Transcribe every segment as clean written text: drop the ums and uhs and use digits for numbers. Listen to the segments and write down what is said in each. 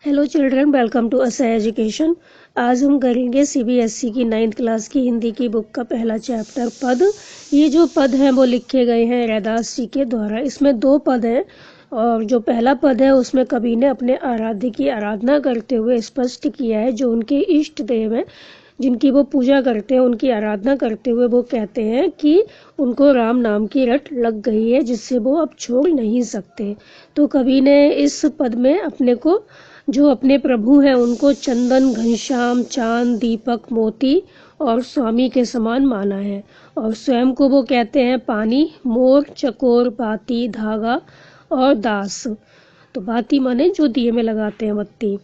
Hello children, welcome to असर education. आज हम करेंगे सीबीएसई की 9th क्लास की हिंदी की बुक का पहला चैप्टर पद। ये जो पद हैं वो लिखे गए हैं रैदास जी के द्वारा। इसमें 2 पद हैं और जो पहला पद है उसमें कवि ने अपने आराध्य की आराधना करते हुए स्पष्ट किया है। जो उनके इष्ट देव हैं, जिनकी वो पूजा करते हैं, उनकी आराधना करते हुए वो कहते हैं कि उनको राम नाम की रट लग गई है, जिससे वो अब छोड़ नहीं सकते। तो कवि ने इस पद में अपने को, जो अपने प्रभु हैं, उनको चंदन, घनश्याम, चांद, दीपक, मोती और स्वामी के समान माना है। और स्वयं को वो कहते हैं पानी, मोर, चकोर, बाती, धागा और दास। तो बाती माने जो दिए में लगाते हैं बत्ती।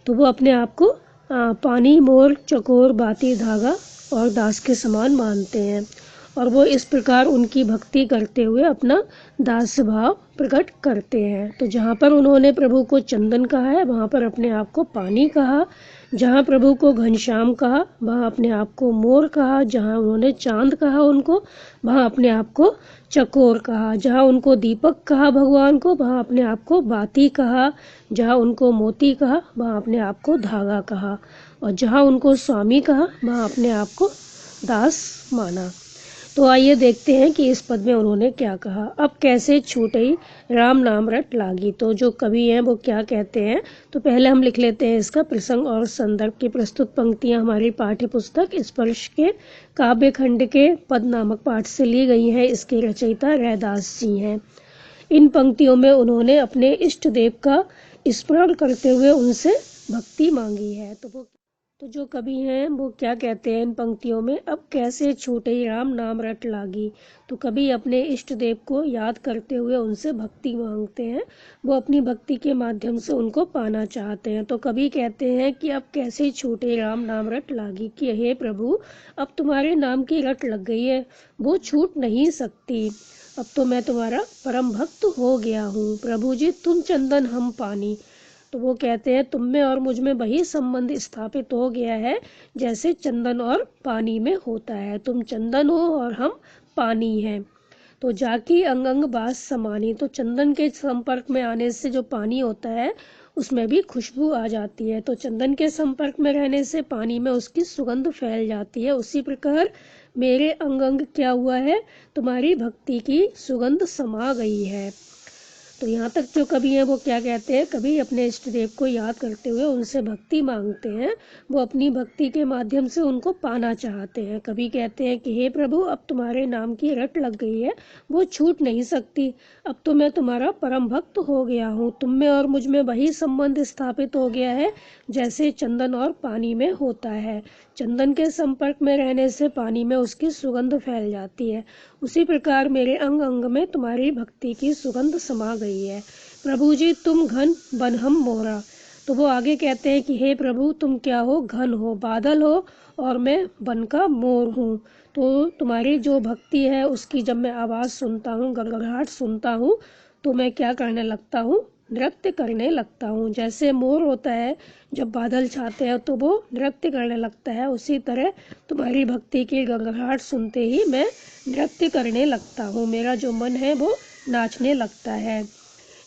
तो वो अपने आप को पानी, मोर, चकोर, बाती, धागा और दास के समान मानते हैं। और वो इस प्रकार उनकी भक्ति करते हुए अपना दास भाव प्रकट करते हैं। तो जहाँ पर उन्होंने प्रभु को चंदन कहा है, वहाँ पर अपने आप को पानी कहा। जहाँ प्रभु को घनश्याम कहा, वहाँ अपने आप को मोर कहा। जहाँ उन्होंने चांद कहा उनको, वहाँ अपने आप को चकोर कहा। जहाँ उनको दीपक कहा भगवान को, वहाँ अपने आप को बाती कहा। जहाँ उनको मोती कहा, वहाँ अपने आप को धागा कहा। और जहाँ उनको स्वामी कहा, वहाँ अपने आप को दास माना। तो आइए देखते हैं कि इस पद में उन्होंने क्या कहा। अब कैसे छूटई राम नाम रट लागी। तो जो कवि हैं वो क्या कहते हैं, तो पहले हम लिख लेते हैं इसका प्रसंग और संदर्भ की प्रस्तुत पंक्तियां हमारी पाठ्य पुस्तक स्पर्श के काव्य खंड के पद नामक पाठ से ली गई हैं। इसके रचयिता रैदास जी हैं। इन पंक्तियों में उन्होंने अपने इष्ट देव का स्मरण करते हुए उनसे भक्ति मांगी है। तो जो कवि हैं वो क्या कहते हैं इन पंक्तियों में, अब कैसे छूटे राम नाम रट लागी। तो कवि अपने इष्ट देव को याद करते हुए उनसे भक्ति मांगते हैं। वो अपनी भक्ति के माध्यम से उनको पाना चाहते हैं। तो कवि कहते हैं कि अब कैसे छूटे राम नाम रट लागी, कि हे प्रभु, अब तुम्हारे नाम की रट लग गई है, वो छूट नहीं सकती। अब तो मैं तुम्हारा परम भक्त हो गया हूँ। प्रभु जी तुम चंदन हम पानी। तो वो कहते हैं तुम में और मुझ में वही संबंध स्थापित हो गया है जैसे चंदन और पानी में होता है। तुम चंदन हो और हम पानी हैं। तो जाकी अंग अंग बास समानी। तो चंदन के संपर्क में आने से जो पानी होता है उसमें भी खुशबू आ जाती है। तो चंदन के संपर्क में रहने से पानी में उसकी सुगंध फैल जाती है। उसी प्रकार मेरे अंग अंग क्या हुआ है, तुम्हारी भक्ति की सुगंध समा गई है। तो यहाँ तक जो कवि हैं वो क्या कहते हैं, कवि अपने इष्ट देव को याद करते हुए उनसे भक्ति मांगते हैं। वो अपनी भक्ति के माध्यम से उनको पाना चाहते हैं। कवि कहते हैं कि हे प्रभु, अब तुम्हारे नाम की रट लग गई है, वो छूट नहीं सकती। अब तो मैं तुम्हारा परम भक्त हो गया हूँ। तुम में और मुझ में वही संबंध स्थापित हो गया है जैसे चंदन और पानी में होता है। चंदन के संपर्क में रहने से पानी में उसकी सुगंध फैल जाती है। उसी प्रकार मेरे अंग अंग में तुम्हारी भक्ति की सुगंध समा गई है। प्रभु जी तुम घन बन हम मोरा। तो वो आगे कहते हैं कि हे प्रभु, तुम क्या हो, घन हो, बादल हो, और मैं बन का मोर हूँ। तो तुम्हारी जो भक्ति है उसकी जब मैं आवाज़ सुनता हूँ, गड़गड़ाहट सुनता हूँ, तो मैं क्या करने लगता हूँ, नृत्य करने लगता हूँ। जैसे मोर होता है जब बादल छाते हैं तो वो नृत्य करने लगता है, उसी तरह तुम्हारी भक्ति की गड़गड़ाहट सुनते ही मैं नृत्य करने लगता हूँ। मेरा जो मन है वो नाचने लगता है।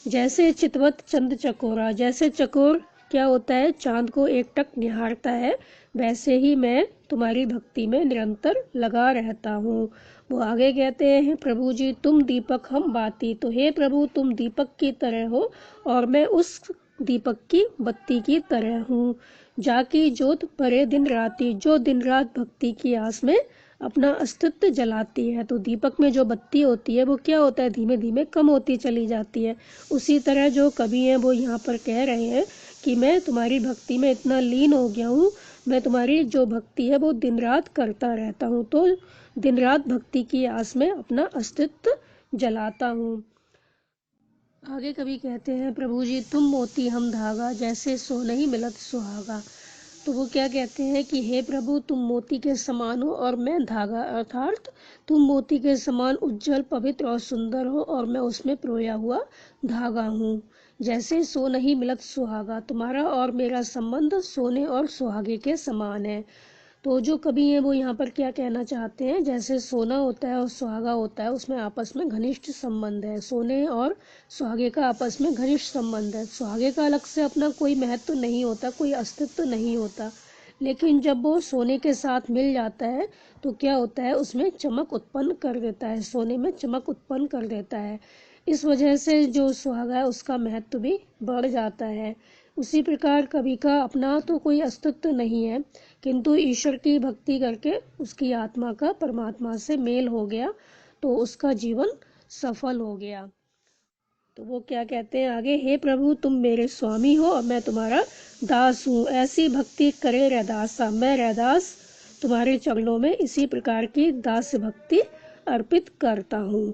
जैसे चितवत चंद चकोरा। जैसे चकोर क्या होता है, चांद को एकटक निहारता है, वैसे ही मैं तुम्हारी भक्ति में निरंतर लगा रहता हूँ। वो आगे कहते हैं प्रभु जी तुम दीपक हम बाती। तो हे प्रभु, तुम दीपक की तरह हो और मैं उस दीपक की बत्ती की तरह हूँ। जाकी जोत परे दिन राती। जो दिन रात भक्ति की आस में अपना अस्तित्व जलाती है। तो दीपक में जो बत्ती होती है वो क्या होता है, धीमे धीमे कम होती चली जाती है। उसी तरह जो कवि हैं वो यहाँ पर कह रहे हैं कि मैं तुम्हारी भक्ति में इतना लीन हो गया हूँ, मैं तुम्हारी जो भक्ति है वो दिन रात करता रहता हूँ। तो दिन रात भक्ति की आस में अपना अस्तित्व जलाता हूँ। आगे कवि कहते हैं प्रभु जी तुम मोती हम धागा, जैसे सो नहीं मिलत सुहागा। तो वो क्या कहते हैं कि हे प्रभु, तुम मोती के समान हो और मैं धागा, अर्थात तुम मोती के समान उज्जवल, पवित्र और सुंदर हो और मैं उसमें पिरोया हुआ धागा हूँ। जैसे सो नहीं मिलत सुहागा, तुम्हारा और मेरा संबंध सोने और सुहागे के समान है। तो जो कवि हैं वो यहाँ पर क्या कहना चाहते हैं, जैसे सोना होता है और सुहागा होता है, उसमें आपस में घनिष्ठ संबंध है। सोने और सुहागे का आपस में घनिष्ठ संबंध है। सुहागे का अलग से अपना कोई महत्व नहीं होता, कोई अस्तित्व नहीं होता, लेकिन जब वो सोने के साथ मिल जाता है तो क्या होता है, उसमें चमक उत्पन्न कर देता है, सोने में चमक उत्पन्न कर देता है। इस वजह से जो सुहागा है उसका महत्व भी बढ़ जाता है। उसी प्रकार कवि का अपना तो कोई अस्तित्व नहीं है, किंतु ईश्वर की भक्ति करके उसकी आत्मा का परमात्मा से मेल हो गया, तो उसका जीवन सफल हो गया। तो वो क्या कहते हैं आगे, हे प्रभु तुम मेरे स्वामी हो और मैं तुम्हारा दास हूँ, ऐसी भक्ति करे रैदासा, मैं रैदास तुम्हारे चरणों में इसी प्रकार की दास भक्ति अर्पित करता हूँ।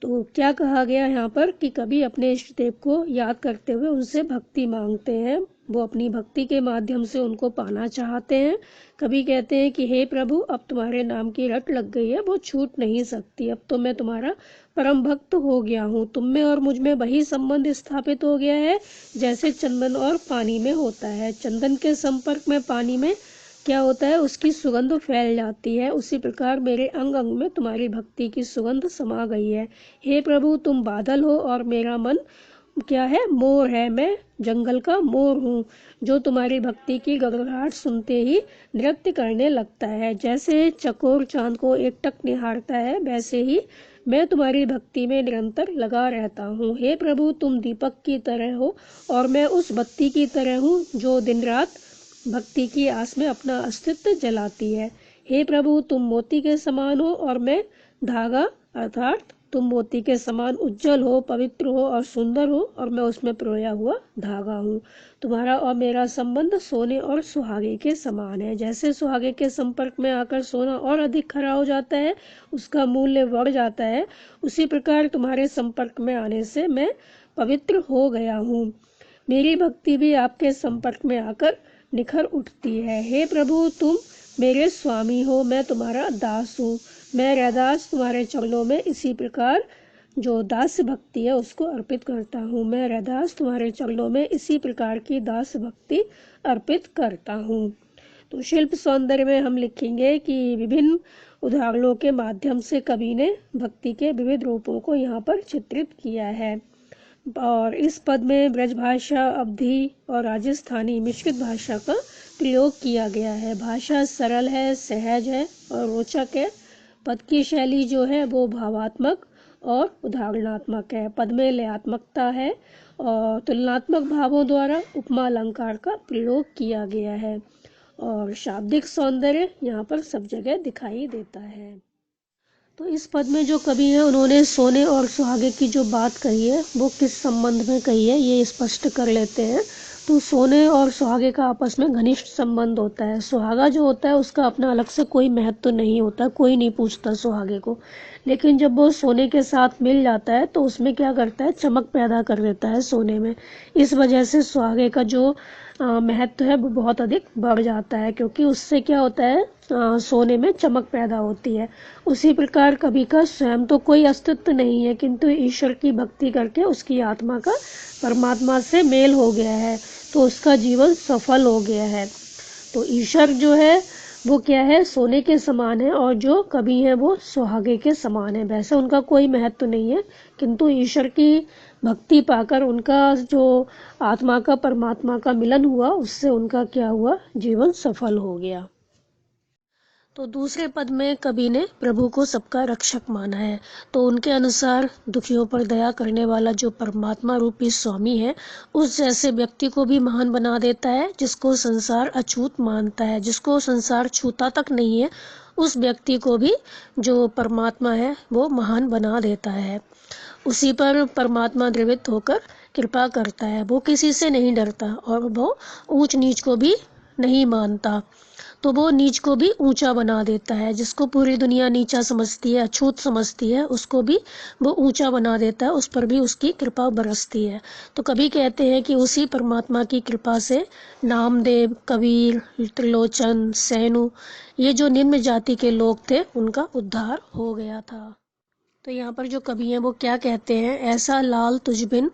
तो क्या कहा गया यहाँ पर कि कभी अपने इष्ट देव को याद करते हुए उनसे भक्ति मांगते हैं, वो अपनी भक्ति के माध्यम से उनको पाना चाहते हैं। कभी कहते हैं कि हे प्रभु अब तुम्हारे नाम की रट लग गई है, वो छूट नहीं सकती, अब तो मैं तुम्हारा परम भक्त हो गया हूँ। तुम में और मुझ में वही संबंध स्थापित हो गया है जैसे चंदन और पानी में होता है। चंदन के संपर्क में पानी में क्या होता है, उसकी सुगंध फैल जाती है, उसी प्रकार मेरे अंग अंग में तुम्हारी भक्ति की सुगंध समा गई है। हे प्रभु तुम बादल हो और मेरा मन क्या है, मोर है, मैं जंगल का मोर हूँ जो तुम्हारी भक्ति की गड़गड़ाहट सुनते ही नृत्य करने लगता है। जैसे चकोर चांद को एकटक निहारता है, वैसे ही मैं तुम्हारी भक्ति में निरंतर लगा रहता हूँ। हे प्रभु तुम दीपक की तरह हो और मैं उस बत्ती की तरह हूँ जो दिन रात भक्ति की आस में अपना अस्तित्व जलाती है। हे प्रभु तुम मोती के समान हो और मैं धागा, अर्थात तुम मोती के समान उज्जवल हो, पवित्र हो और सुंदर हो और मैं उसमें पिरोया हुआ धागा हूँ। तुम्हारा और मेरा संबंध सोने और सुहागे के समान है। जैसे सुहागे के संपर्क में आकर सोना और अधिक खरा हो जाता है, उसका मूल्य बढ़ जाता है, उसी प्रकार तुम्हारे संपर्क में आने से मैं पवित्र हो गया हूँ। मेरी भक्ति भी आपके संपर्क में आकर निखर उठती है। हे प्रभु तुम मेरे स्वामी हो, मैं तुम्हारा दास हूँ, मैं रैदास तुम्हारे चरणों में इसी प्रकार जो दास भक्ति है उसको अर्पित करता हूँ। मैं रैदास तुम्हारे चरणों में इसी प्रकार की दास भक्ति अर्पित करता हूँ। तो शिल्प सौंदर्य में हम लिखेंगे कि विभिन्न उदाहरणों के माध्यम से कवि ने भक्ति के विविध रूपों को यहाँ पर चित्रित किया है। और इस पद में ब्रजभाषा, अवधी और राजस्थानी मिश्रित भाषा का प्रयोग किया गया है। भाषा सरल है, सहज है और रोचक है। पद की शैली जो है वो भावात्मक और उदाहरणात्मक है। पद में लयात्मकता है और तुलनात्मक भावों द्वारा उपमा अलंकार का प्रयोग किया गया है और शाब्दिक सौंदर्य यहाँ पर सब जगह दिखाई देता है। तो इस पद में जो कवि है उन्होंने सोने और सुहागे की जो बात कही है वो किस संबंध में कही है ये स्पष्ट कर लेते हैं। तो सोने और सुहागे का आपस में घनिष्ठ संबंध होता है। सुहागा जो होता है उसका अपना अलग से कोई महत्व नहीं होता, कोई नहीं पूछता सुहागे को, लेकिन जब वो सोने के साथ मिल जाता है तो उसमें क्या करता है, चमक पैदा कर देता है सोने में। इस वजह से सुहागे का जो महत्व है वो बहुत अधिक बढ़ जाता है, क्योंकि उससे क्या होता है, सोने में चमक पैदा होती है। उसी प्रकार कवि का स्वयं तो कोई अस्तित्व नहीं है, किंतु ईश्वर की भक्ति करके उसकी आत्मा का परमात्मा से मेल हो गया है, तो उसका जीवन सफल हो गया है। तो ईश्वर जो है वो क्या है, सोने के समान है और जो कवि है वो सुहागे के समान है। वैसे उनका कोई महत्व नहीं है, किंतु ईश्वर की भक्ति पाकर उनका जो आत्मा का परमात्मा का मिलन हुआ, उससे उनका क्या हुआ, जीवन सफल हो गया। तो दूसरे पद में कवि ने प्रभु को सबका रक्षक माना है। तो उनके अनुसार दुखियों पर दया करने वाला जो परमात्मा रूपी स्वामी है, उस जैसे व्यक्ति को भी महान बना देता है जिसको संसार अछूत मानता है। जिसको संसार छूता तक नहीं है, उस व्यक्ति को भी जो परमात्मा है वो महान बना देता है। उसी पर परमात्मा द्रवित होकर कृपा करता है। वो किसी से नहीं डरता और वो ऊंच नीच को भी नहीं मानता, तो वो नीच को भी ऊंचा बना देता है। जिसको पूरी दुनिया नीचा समझती है, अछूत समझती है, उसको भी वो ऊंचा बना देता है, उस पर भी उसकी कृपा बरसती है। तो कभी कहते हैं कि उसी परमात्मा की कृपा से नामदेव, कबीर, त्रिलोचन, सैनु, ये जो निम्न जाति के लोग थे उनका उद्धार हो गया था। तो यहाँ पर जो कवि हैं वो क्या कहते हैं, ऐसा लाल तुझ बिन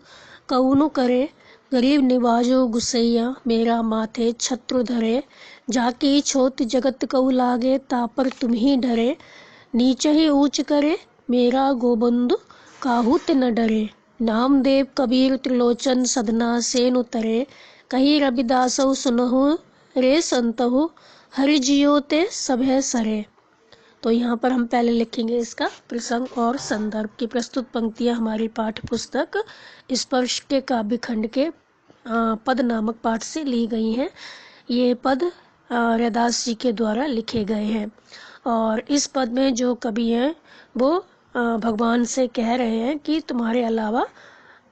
कौनो करे, गरीब निवाजो गुसैया मेरा माथे छत्र धरे, जाकी छोट जगत कऊ लागे तापर तुम ही डरे, नीच ही ऊंच करे मेरा गोबंद काहुत न डरे, नामदेव कबीर त्रिलोचन सदना सेन उतरे, कही रविदासौ सुनहु रे संतहु, हरि जियो ते सभे सरे। तो यहाँ पर हम पहले लिखेंगे इसका प्रसंग और संदर्भ की। प्रस्तुत पंक्तियाँ हमारी पाठ्य पुस्तक स्पर्श के काव्य खंड के पद नामक पाठ से ली गई हैं। ये पद रैदास जी के द्वारा लिखे गए हैं और इस पद में जो कवि हैं वो भगवान से कह रहे हैं कि तुम्हारे अलावा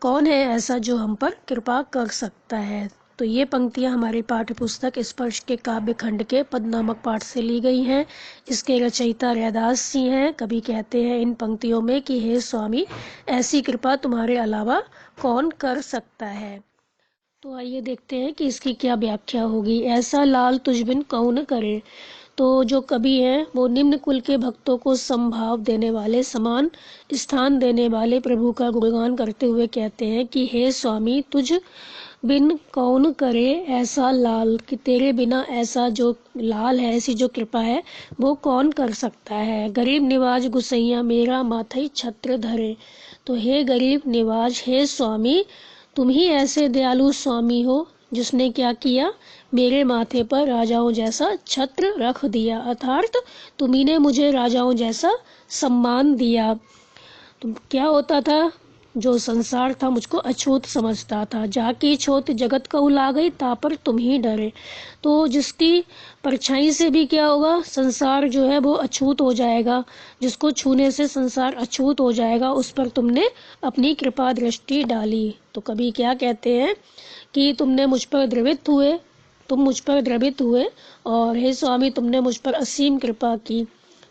कौन है ऐसा जो हम पर कृपा कर सकता है। तो ये पंक्तियाँ हमारी पाठ्य पुस्तक स्पर्श के काव्य खंड के पद नामक पाठ से ली गई हैं। इसके रचयिता रैदास जी हैं। कवि कहते हैं इन पंक्तियों में कि हे स्वामी, ऐसी कृपा तुम्हारे अलावा कौन कर सकता है। तो आइए देखते हैं कि इसकी क्या व्याख्या होगी। ऐसा लाल तुझ बिन कौन करे। तो जो कवि हैं वो निम्न कुल के भक्तों को समभाव देने वाले, समान स्थान देने वाले प्रभु का गुणगान करते हुए कहते हैं कि हे स्वामी, तुझ बिन कौन करे ऐसा लाल, कि तेरे बिना ऐसा जो लाल है, ऐसी जो कृपा है वो कौन कर सकता है। गरीब निवाज गुसैया मेरा माथई छत्र धरे। तो हे गरीब निवाज, हे स्वामी, तुम ही ऐसे दयालु स्वामी हो जिसने क्या किया, मेरे माथे पर राजाओं जैसा छत्र रख दिया, अर्थात तुम्ही ने मुझे राजाओं जैसा सम्मान दिया। तो क्या होता था, जो संसार था मुझको अछूत समझता था, जाकी छोट जगत को उला गई तापर तुम ही डरे। तो जिसकी परछाई से भी क्या होगा, संसार जो है वो अछूत हो जाएगा, जिसको छूने से संसार अछूत हो जाएगा, उस पर तुमने अपनी कृपा दृष्टि डाली। तो कभी क्या कहते हैं कि तुमने मुझ पर द्रवित हुए, तुम मुझ पर द्रवित हुए और हे स्वामी तुमने मुझ पर असीम कृपा की।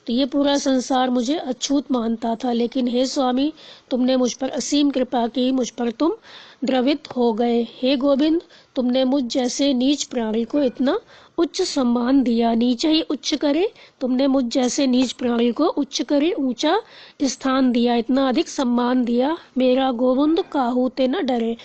तो ये पूरा संसार मुझे अछूत मानता था, लेकिन हे स्वामी तुमने मुझ पर असीम कृपा की, मुझ पर तुम द्रवित हो गए। हे गोविंद, तुमने मुझ जैसे नीच प्राणी को इतना उच्च सम्मान दिया। नीचे ही उच्च करे, तुमने मुझ जैसे नीच प्राणी को उच्च करे ऊंचा स्थान दिया, इतना अधिक सम्मान दिया। मेरा गोविंद काहूते न डरे।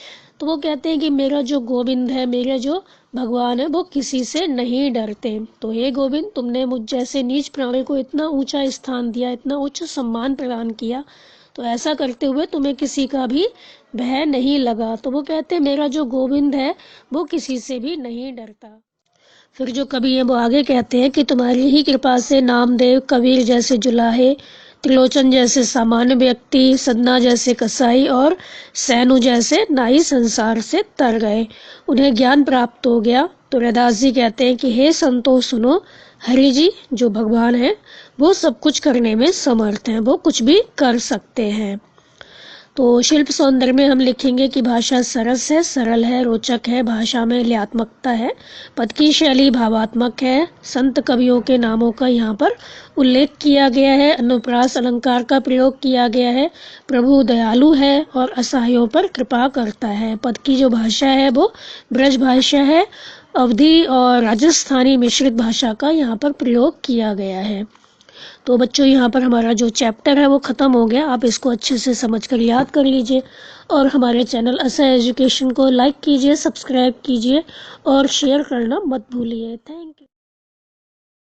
तो वो कहते हैं कि मेरा जो गोविंद है, मेरे जो भगवान है, वो किसी से नहीं डरते। तो हे गोविंद, तुमने मुझ जैसे नीच प्राणी को इतना ऊंचा स्थान दिया, इतना उच्च सम्मान प्रदान किया, तो ऐसा करते हुए तुम्हें किसी का भी भय नहीं लगा। तो वो कहते हैं मेरा जो गोविंद है वो किसी से भी नहीं डरता। फिर जो कवि है वो आगे कहते हैं कि तुम्हारी ही कृपा से नामदेव कबीर जैसे जुलाहे, त्रिलोचन जैसे सामान्य व्यक्ति, सदना जैसे कसाई और सैनु जैसे नाई संसार से तर गए, उन्हें ज्ञान प्राप्त हो गया। तो रैदास जी कहते हैं कि हे संतो सुनो, हरि जी जो भगवान है वो सब कुछ करने में समर्थ हैं, वो कुछ भी कर सकते हैं। तो शिल्प सौंदर्य में हम लिखेंगे कि भाषा सरस है, सरल है, रोचक है, भाषा में लयात्मकता है, पद की शैली भावात्मक है, संत कवियों के नामों का यहाँ पर उल्लेख किया गया है, अनुप्रास अलंकार का प्रयोग किया गया है, प्रभु दयालु है और असहायों पर कृपा करता है। पद की जो भाषा है वो ब्रज भाषा है, अवधी और राजस्थानी मिश्रित भाषा का यहाँ पर प्रयोग किया गया है। तो बच्चों यहाँ पर हमारा जो चैप्टर है वो ख़त्म हो गया। आप इसको अच्छे से समझकर याद कर लीजिए और हमारे चैनल असह एजुकेशन को लाइक कीजिए, सब्सक्राइब कीजिए और शेयर करना मत भूलिए। Thank you.